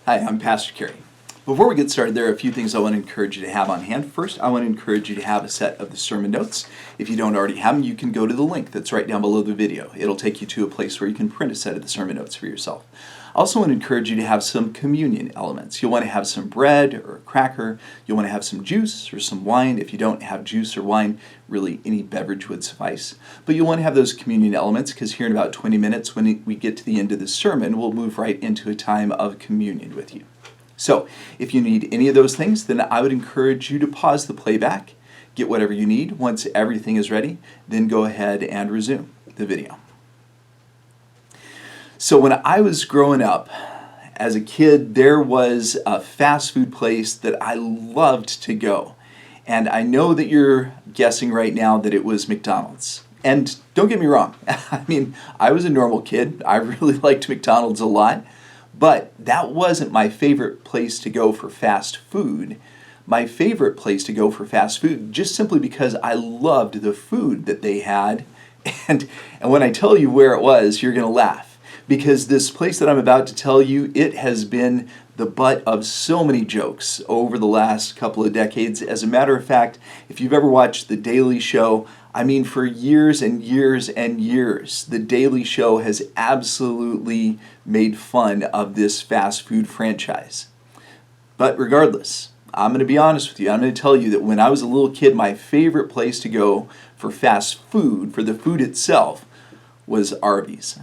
Hi, I'm Pastor Kerry. Before we get started, there are a few things I want to encourage you to have on hand. First, I want to encourage you to have a set of the sermon notes. If you don't already have them, you can go to the link that's right down below the video. It'll take you to a place where you can print a set of the sermon notes for yourself. I also want to encourage you to have some communion elements. You'll want to have some bread or a cracker. You'll want to have some juice or some wine. If you don't have juice or wine, really any beverage would suffice. But you'll want to have those communion elements because here in about 20 minutes, when we get to the end of the sermon, we'll move right into a time of communion with you. So, if you need any of those things, then I would encourage you to pause the playback, get whatever you need. Once everything is ready, then go ahead and resume the video. So when I was growing up, as a kid, there was a fast food place that I loved to go. And I know that you're guessing right now that it was McDonald's. And don't get me wrong, I was a normal kid. I really liked McDonald's a lot. But that wasn't my favorite place to go for fast food. My favorite place to go for fast food, just simply because I loved the food that they had. And when I tell you where it was, you're going to laugh. Because this place that I'm about to tell you, it has been the butt of so many jokes over the last couple of decades. As a matter of fact, if you've ever watched The Daily Show, for years and years and years, The Daily Show has absolutely made fun of this fast food franchise. But regardless, I'm going to be honest with you. I'm going to tell you that when I was a little kid, my favorite place to go for fast food, for the food itself, was Arby's.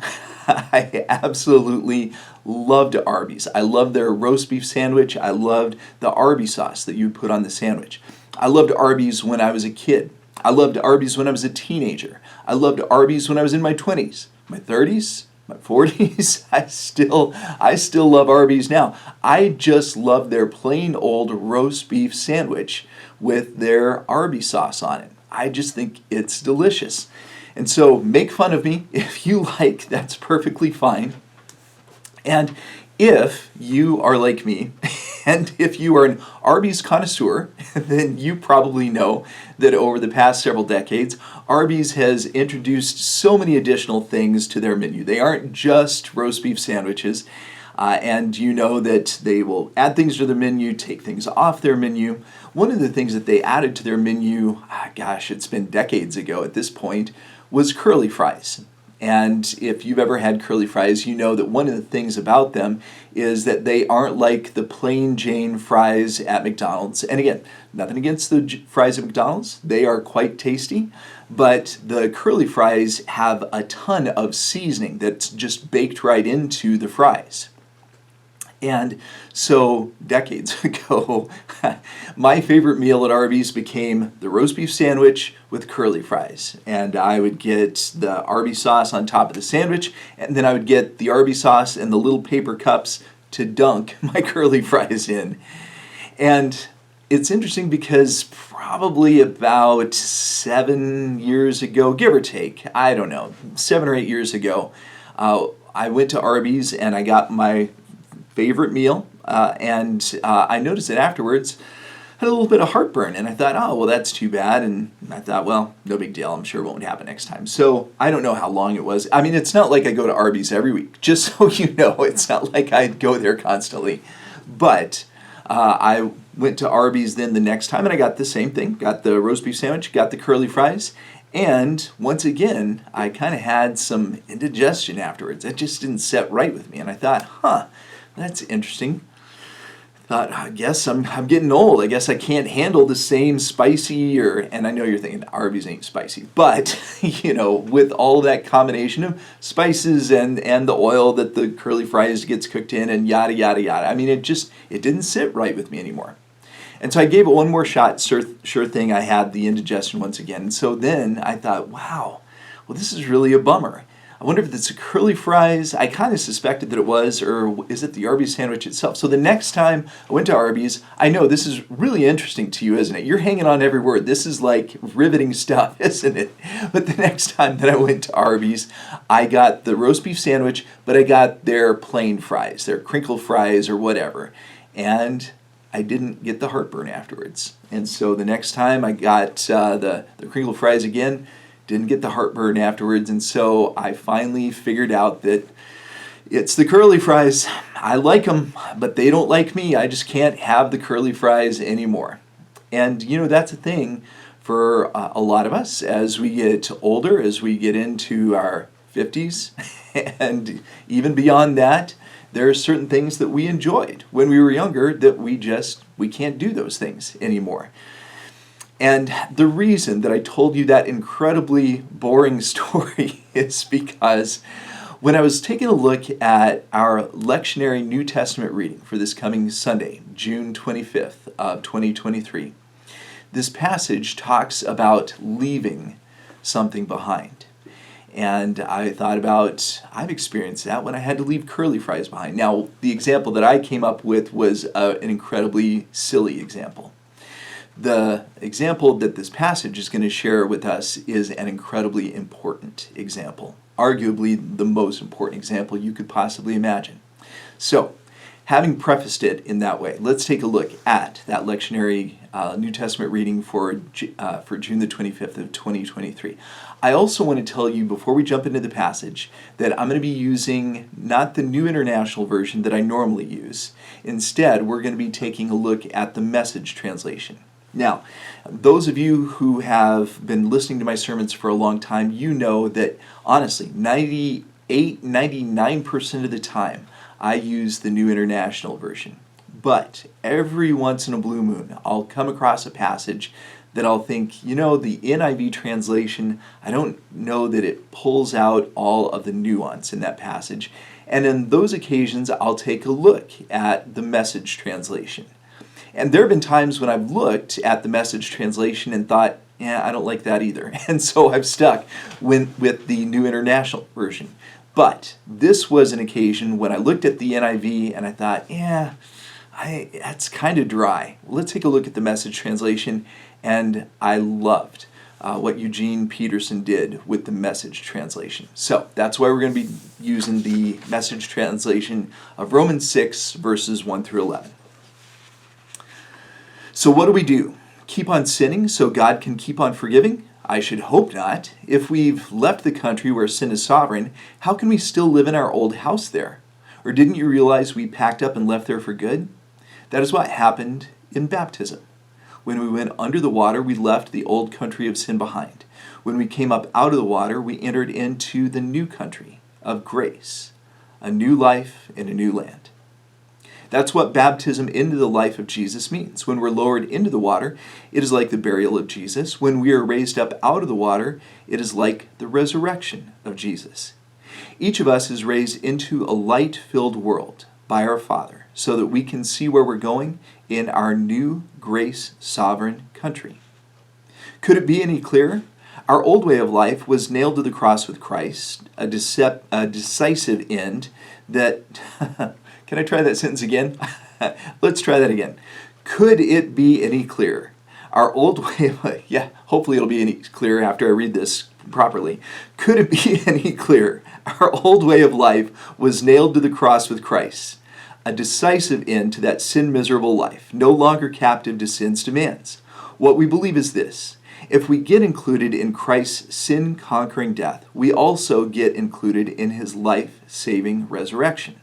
I absolutely loved Arby's. I loved their roast beef sandwich. I loved the Arby's sauce that you put on the sandwich. I loved Arby's when I was a kid. I loved Arby's when I was a teenager. I loved Arby's when I was in my 20s, my 30s, my 40s. I still love Arby's now. I just love their plain old roast beef sandwich with their Arby's sauce on it. I just think it's delicious. And so make fun of me if you like, that's perfectly fine. And if you are like me, and if you are an Arby's connoisseur, then you probably know that over the past several decades, Arby's has introduced so many additional things to their menu. They aren't just roast beef sandwiches, and you know that they will add things to their menu, take things off their menu. One of the things that they added to their menu, it's been decades ago at this point, was curly fries. And if you've ever had curly fries, you know that one of the things about them is that they aren't like the plain Jane fries at McDonald's. And again, nothing against the fries at McDonald's. They are quite tasty. But the curly fries have a ton of seasoning that's just baked right into the fries. And so decades ago, my favorite meal at Arby's became the roast beef sandwich with curly fries. And I would get the Arby's sauce on top of the sandwich, and then I would get the Arby's sauce in the little paper cups to dunk my curly fries in. And it's interesting because probably about 7 years ago, give or take, 7 or 8 years ago, I went to Arby's and I got my favorite meal, and I noticed that afterwards I had a little bit of heartburn, and I thought, oh, well, that's too bad, and I thought, well, no big deal, I'm sure it won't happen next time. So I don't know how long it was. It's not like I go to Arby's every week, just so you know, it's not like I go there constantly, but I went to Arby's then the next time, and I got the same thing, got the roast beef sandwich, got the curly fries, and once again, I kind of had some indigestion afterwards. It just didn't set right with me, and I thought, that's interesting. Thought, I guess I'm getting old. I guess I can't handle the same spicy and I know you're thinking Arby's ain't spicy, but with all that combination of spices and the oil that the curly fries gets cooked in and yada yada yada. It didn't sit right with me anymore. And so I gave it one more shot. Sure thing, I had the indigestion once again. And so then I thought, wow, well, this is really a bummer. I wonder if it's the curly fries. I kind of suspected that it was, or is it the Arby's sandwich itself? So the next time I went to Arby's, I know this is really interesting to you, isn't it? You're hanging on every word. This is like riveting stuff, isn't it? But the next time that I went to Arby's, I got the roast beef sandwich, but I got their plain fries, their crinkle fries or whatever. And I didn't get the heartburn afterwards. And so the next time I got the crinkle fries again, didn't get the heartburn afterwards, and so I finally figured out that It's the curly fries. I like them, but they don't like me. I just can't have the curly fries anymore. And that's a thing for a lot of us as we get older, as we get into our 50s, and even beyond that. There are certain things that we enjoyed when we were younger that we can't do those things anymore. And the reason that I told you that incredibly boring story is because when I was taking a look at our lectionary New Testament reading for this coming Sunday, June 25th of 2023, this passage talks about leaving something behind. And I thought about, I've experienced that when I had to leave curly fries behind. Now, the example that I came up with was an incredibly silly example. The example that this passage is going to share with us is an incredibly important example. Arguably the most important example you could possibly imagine. So, having prefaced it in that way, let's take a look at that lectionary New Testament reading for June the 25th of 2023. I also want to tell you before we jump into the passage that I'm going to be using not the New International Version that I normally use. Instead, we're going to be taking a look at the Message translation. Now, those of you who have been listening to my sermons for a long time, you know that honestly, 99% of the time, I use the New International Version. But every once in a blue moon, I'll come across a passage that I'll think, the NIV translation, I don't know that it pulls out all of the nuance in that passage. And in those occasions, I'll take a look at the Message translation. And there have been times when I've looked at the Message translation and thought, I don't like that either. And so I've stuck with the New International Version. But this was an occasion when I looked at the NIV and I thought, that's kind of dry. Let's take a look at the Message translation. And I loved what Eugene Peterson did with the Message translation. So that's why we're going to be using the Message translation of Romans 6, verses 1 through 11. So what do? Keep on sinning so God can keep on forgiving? I should hope not. If we've left the country where sin is sovereign, how can we still live in our old house there? Or didn't you realize we packed up and left there for good? That is what happened in baptism. When we went under the water, we left the old country of sin behind. When we came up out of the water, we entered into the new country of grace, a new life in a new land. That's what baptism into the life of Jesus means. When we're lowered into the water, it is like the burial of Jesus. When we are raised up out of the water, it is like the resurrection of Jesus. Each of us is raised into a light-filled world by our Father so that we can see where we're going in our new grace-sovereign country. Could it be any clearer? Our old way of life was nailed to the cross with Christ, a decisive end that... Can I try that sentence again? Let's try that again. Could it be any clearer? Our old way of life, hopefully it'll be any clearer after I read this properly. Could it be any clearer? Our old way of life was nailed to the cross with Christ, a decisive end to that sin-miserable life, no longer captive to sin's demands. What we believe is this: if we get included in Christ's sin-conquering death, we also get included in his life-saving resurrection.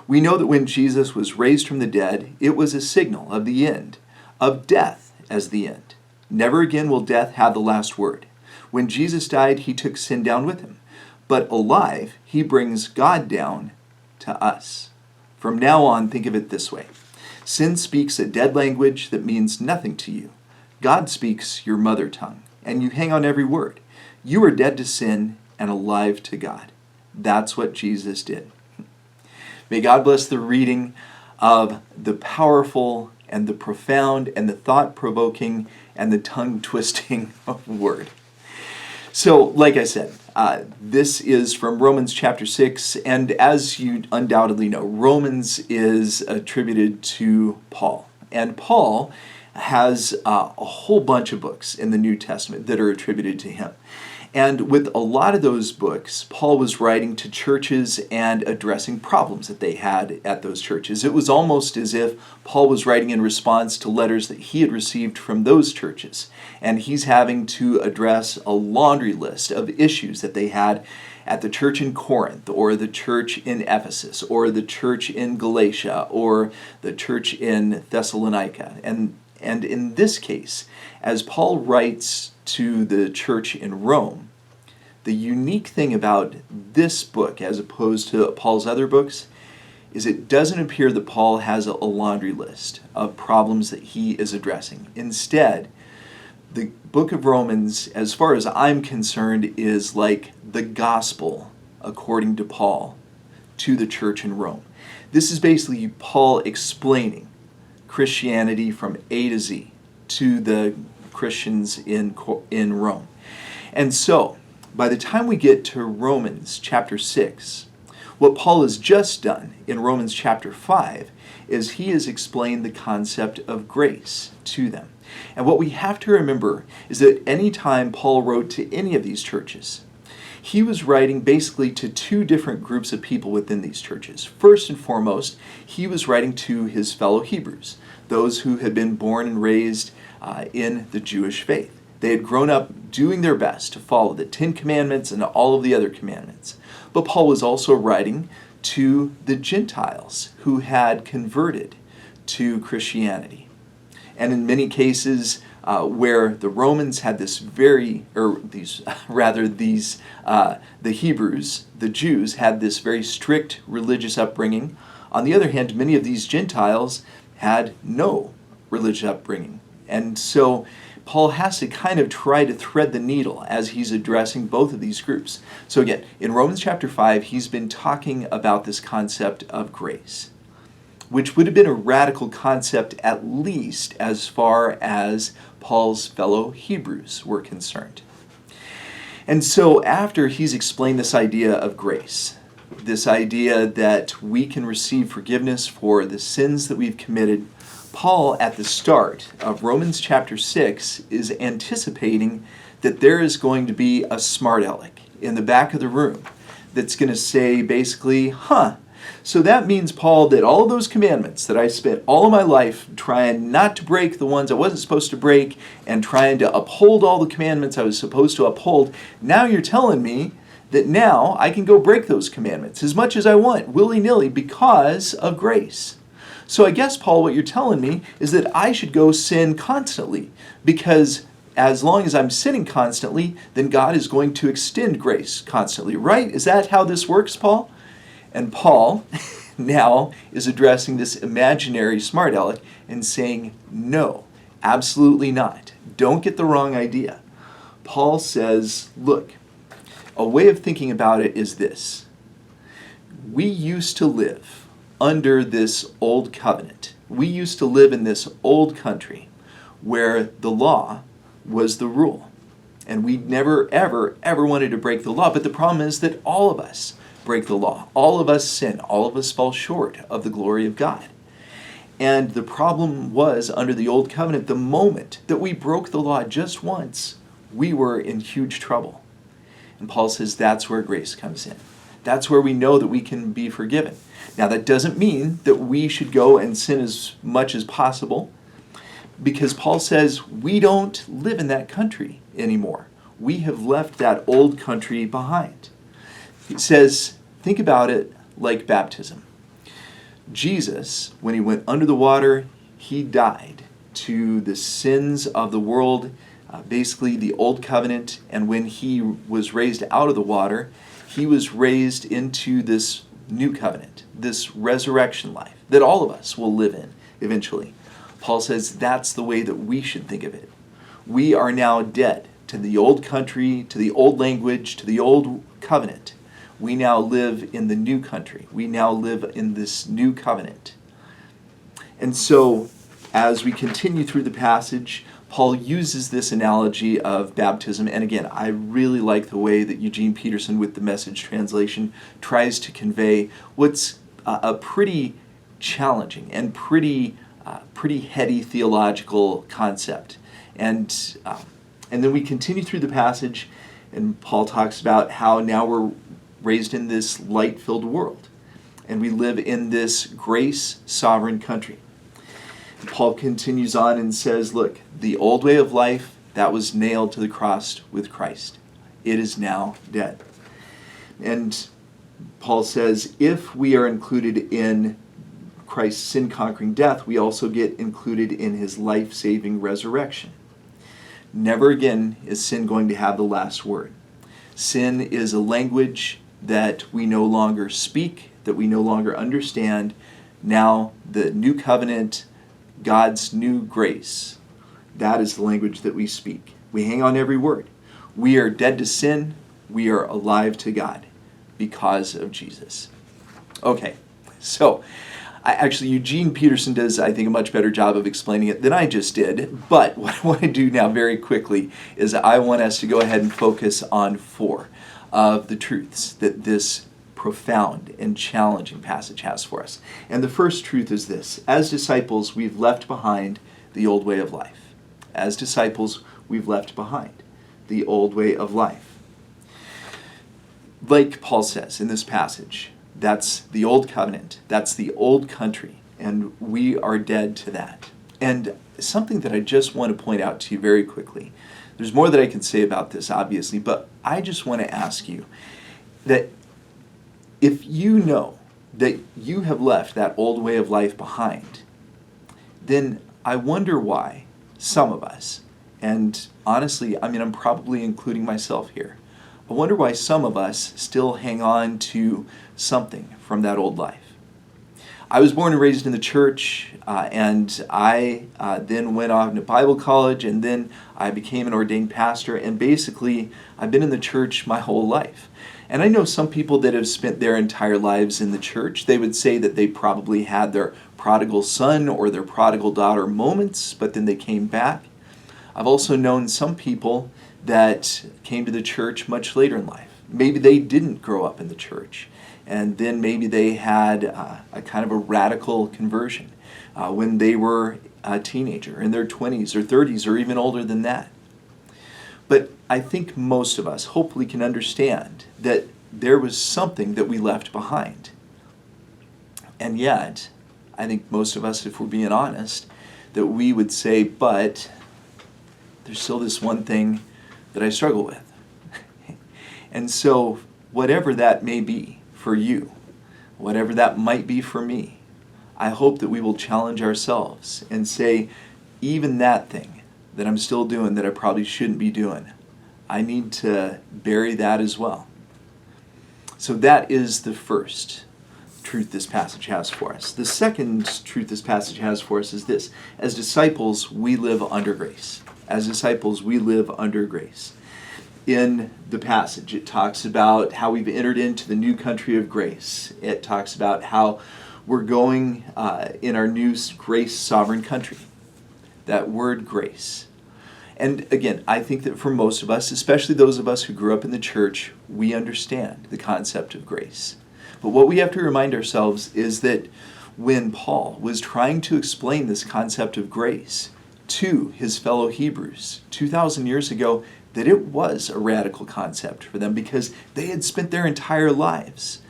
We know that when Jesus was raised from the dead, it was a signal of the end, of death as the end. Never again will death have the last word. When Jesus died, he took sin down with him. But alive, he brings God down to us. From now on, think of it this way. Sin speaks a dead language that means nothing to you. God speaks your mother tongue, and you hang on every word. You are dead to sin and alive to God. That's what Jesus did. May God bless the reading of the powerful and the profound and the thought-provoking and the tongue-twisting word. So, like I said, this is from Romans chapter 6, and as you undoubtedly know, Romans is attributed to Paul. And Paul has a whole bunch of books in the New Testament that are attributed to him. And with a lot of those books, Paul was writing to churches and addressing problems that they had at those churches. It was almost as if Paul was writing in response to letters that he had received from those churches. And he's having to address a laundry list of issues that they had at the church in Corinth, or the church in Ephesus, or the church in Galatia, or the church in Thessalonica. And in this case, as Paul writes to the church in Rome, the unique thing about this book, as opposed to Paul's other books, is it doesn't appear that Paul has a laundry list of problems that he is addressing. Instead, the book of Romans, as far as I'm concerned, is like the gospel, according to Paul, to the church in Rome. This is basically Paul explaining Christianity from A to Z to the Christians in Rome. And so, by the time we get to Romans chapter 6, what Paul has just done in Romans chapter 5 is he has explained the concept of grace to them. And what we have to remember is that any time Paul wrote to any of these churches, he was writing basically to two different groups of people within these churches. First and foremost, he was writing to his fellow Hebrews, those who had been born and raised in the Jewish faith. They had grown up doing their best to follow the 10 Commandments and all of the other commandments. But Paul was also writing to the Gentiles who had converted to Christianity. And in many cases where the Romans had the Hebrews, the Jews, had this very strict religious upbringing. On the other hand, many of these Gentiles had no religious upbringing. And so Paul has to kind of try to thread the needle as he's addressing both of these groups. So again, in Romans chapter 5, he's been talking about this concept of grace, which would have been a radical concept at least as far as Paul's fellow Hebrews were concerned. And so after he's explained this idea of grace, this idea that we can receive forgiveness for the sins that we've committed, Paul, at the start of Romans chapter 6, is anticipating that there is going to be a smart aleck in the back of the room that's going to say basically, so that means, Paul, that all of those commandments that I spent all of my life trying not to break, the ones I wasn't supposed to break, and trying to uphold all the commandments I was supposed to uphold, now you're telling me that now I can go break those commandments as much as I want, willy-nilly, because of grace. So I guess, Paul, what you're telling me is that I should go sin constantly, because as long as I'm sinning constantly, then God is going to extend grace constantly, right? Is that how this works, Paul? And Paul now is addressing this imaginary smart aleck and saying, no, absolutely not. Don't get the wrong idea. Paul says, look, a way of thinking about it is this. We used to live under this old covenant. We used to live in this old country where the law was the rule. And we never, ever, ever wanted to break the law. But the problem is that all of us break the law. All of us sin. All of us fall short of the glory of God. And the problem was, under the old covenant, the moment that we broke the law just once, we were in huge trouble. And Paul says that's where grace comes in. That's where we know that we can be forgiven. Now, that doesn't mean that we should go and sin as much as possible, because Paul says we don't live in that country anymore. We have left that old country behind. He says, think about it like baptism. Jesus, when he went under the water, he died to the sins of the world, basically the old covenant, and when he was raised out of the water, he was raised into this new covenant, this resurrection life that all of us will live in eventually. Paul says that's the way that we should think of it. We are now dead to the old country, to the old language, to the old covenant. We now live in the new country. We now live in this new covenant. And so, as we continue through the passage, Paul uses this analogy of baptism. And again, I really like the way that Eugene Peterson, with the Message translation, tries to convey what's a pretty challenging and pretty heady theological concept. And then we continue through the passage, and Paul talks about how now we're raised in this light-filled world, and we live in this grace-sovereign country. Paul continues on and says, look, the old way of life, that was nailed to the cross with Christ. It is now dead. And Paul says, if we are included in Christ's sin-conquering death, we also get included in his life-saving resurrection. Never again is sin going to have the last word. Sin is a language that we no longer speak, that we no longer understand. Now, the new covenant, God's new grace, that is the language that we speak. We hang on every word. We are dead to sin. We are alive to God because of Jesus. Okay, so actually Eugene Peterson does, I think, a much better job of explaining it than I just did. But what I want to do now very quickly is I want us to go ahead and focus on 4 of the truths that this profound and challenging passage has for us. And the first truth is this: as disciples, we've left behind the old way of life. As disciples, we've left behind the old way of life. Like Paul says in this passage, that's the old covenant, that's the old country, and we are dead to that. And something that I just want to point out to you very quickly, there's more that I can say about this, obviously, but I just want to ask you that if you know that you have left that old way of life behind, then I wonder why some of us, and honestly, I'm probably including myself here, I wonder why some of us still hang on to something from that old life. I was born and raised in the church, and I then went off to Bible college, and then I became an ordained pastor, and basically I've been in the church my whole life. And I know some people that have spent their entire lives in the church. They would say that they probably had their prodigal son or their prodigal daughter moments, but then they came back. I've also known some people that came to the church much later in life. Maybe they didn't grow up in the church, and then maybe they had a kind of a radical conversion when they were a teenager, in their 20s or 30s or even older than that. But I think most of us hopefully can understand that there was something that we left behind. And yet, I think most of us, if we're being honest, that we would say, but there's still this one thing that I struggle with. And so, whatever that may be for you, whatever that might be for me, I hope that we will challenge ourselves and say, even that thing that I'm still doing that I probably shouldn't be doing, I need to bury that as well. So that is the first truth this passage has for us. The second truth this passage has for us is this: as disciples, we live under grace. As disciples, we live under grace. In the passage, it talks about how we've entered into the new country of grace. It talks about how we're going in our new grace sovereign country. That word grace. And again, I think that for most of us, especially those of us who grew up in the church, we understand the concept of grace. But what we have to remind ourselves is that when Paul was trying to explain this concept of grace to his fellow Hebrews 2,000 years ago, that it was a radical concept for them because they had spent their entire lives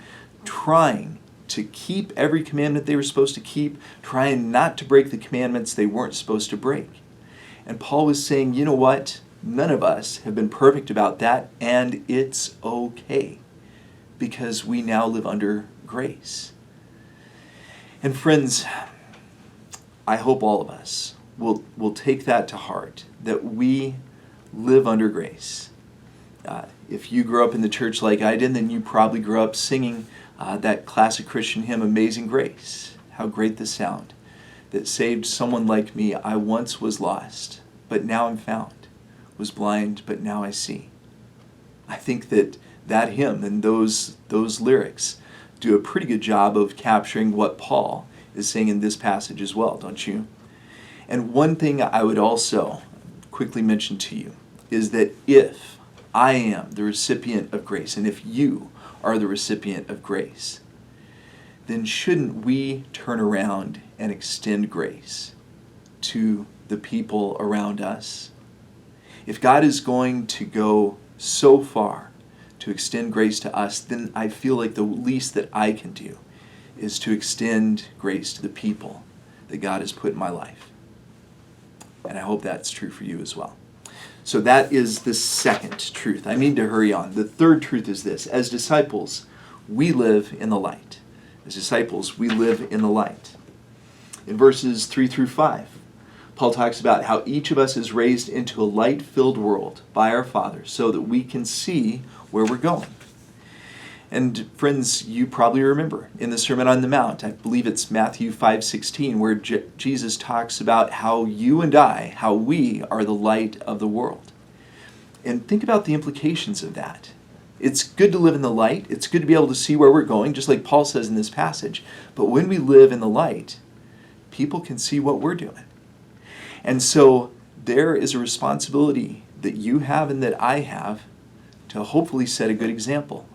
trying to keep every commandment they were supposed to keep, trying not to break the commandments they weren't supposed to break. And Paul was saying, you know what? None of us have been perfect about that, and it's okay because we now live under grace. And friends, I hope all of us will take that to heart, that we live under grace. If you grew up in the church like I did, then you probably grew up singing that classic Christian hymn, Amazing Grace. How great the sound that saved someone like me. I once was lost, but now I'm found. Was blind, but now I see. I think that hymn and those lyrics do a pretty good job of capturing what Paul is saying in this passage as well, don't you? And one thing I would also quickly mention to you is that if I am the recipient of grace, and if you are the recipient of grace, then shouldn't we turn around and extend grace to the people around us? If God is going to go so far to extend grace to us, then I feel like the least that I can do is to extend grace to the people that God has put in my life. And I hope that's true for you as well. So that is the second truth. I need to hurry on. The third truth is this. As disciples, we live in the light. As disciples, we live in the light. In verses 3 through 5, Paul talks about how each of us is raised into a light-filled world by our Father so that we can see where we're going. And friends, you probably remember in the Sermon on the Mount, I believe it's Matthew 5:16, where Jesus talks about how you and I, how we are the light of the world. And think about the implications of that. It's good to live in the light. It's good to be able to see where we're going, just like Paul says in this passage. But when we live in the light, people can see what we're doing. And so there is a responsibility that you have and that I have to hopefully set a good example.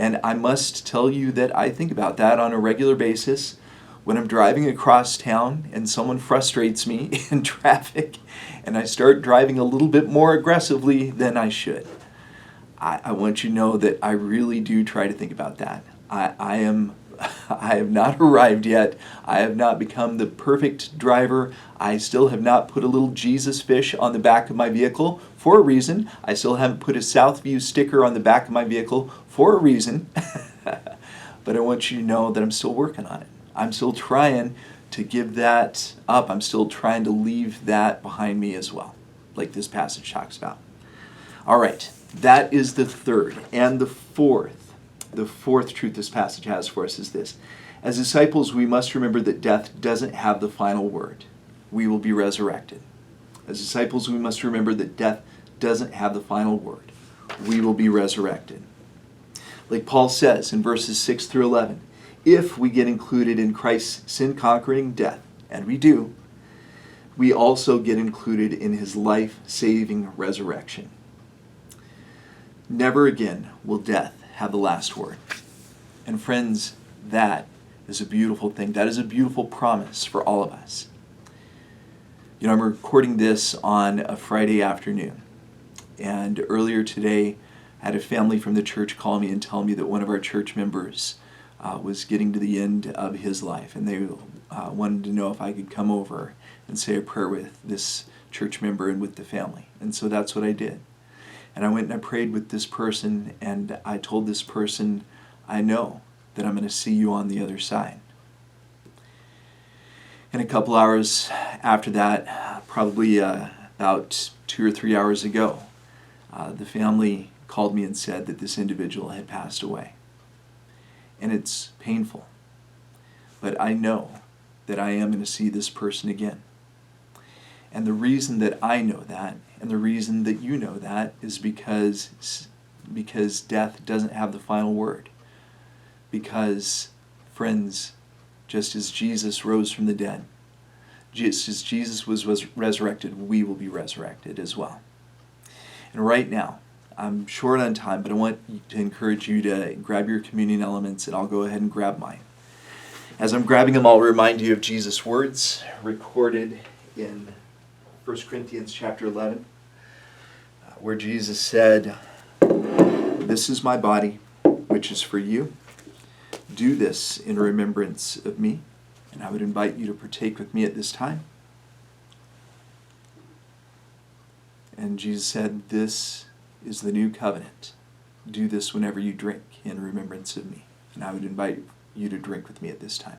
And I must tell you that I think about that on a regular basis when I'm driving across town and someone frustrates me in traffic and I start driving a little bit more aggressively than I should. I want you to know that I really do try to think about that. I have not arrived yet. I have not become the perfect driver. I still have not put a little Jesus fish on the back of my vehicle for a reason. I still haven't put a Southview sticker on the back of my vehicle for a reason. But I want you to know that I'm still working on it. I'm still trying to give that up. I'm still trying to leave that behind me as well, like this passage talks about. All right, that is the third. And the fourth truth this passage has for us is this. As disciples, we must remember that death doesn't have the final word. We will be resurrected. As disciples, we must remember that death doesn't have the final word. We will be resurrected. Like Paul says in verses 6 through 11, if we get included in Christ's sin-conquering death, and we do, we also get included in his life-saving resurrection. Never again will death have the last word. And friends, that is a beautiful thing. That is a beautiful promise for all of us. You know, I'm recording this on a Friday afternoon. And earlier today, I had a family from the church call me and tell me that one of our church members was getting to the end of his life. And they wanted to know if I could come over and say a prayer with this church member and with the family. And so that's what I did. And I went and I prayed with this person, and I told this person, I know that I'm going to see you on the other side. And a couple hours after that, probably about 2 or 3 hours ago, the family called me and said that this individual had passed away. And it's painful. But I know that I am going to see this person again. And the reason that I know that, and the reason that you know that, is because death doesn't have the final word. Because, friends, just as Jesus rose from the dead, just as Jesus was resurrected, we will be resurrected as well. And right now, I'm short on time, but I want to encourage you to grab your communion elements, and I'll go ahead and grab mine. As I'm grabbing them, I'll remind you of Jesus' words recorded in 1 Corinthians chapter 11, where Jesus said, "This is my body, which is for you. Do this in remembrance of me." And I would invite you to partake with me at this time. And Jesus said, "This is the new covenant. Do this whenever you drink in remembrance of me." And I would invite you to drink with me at this time.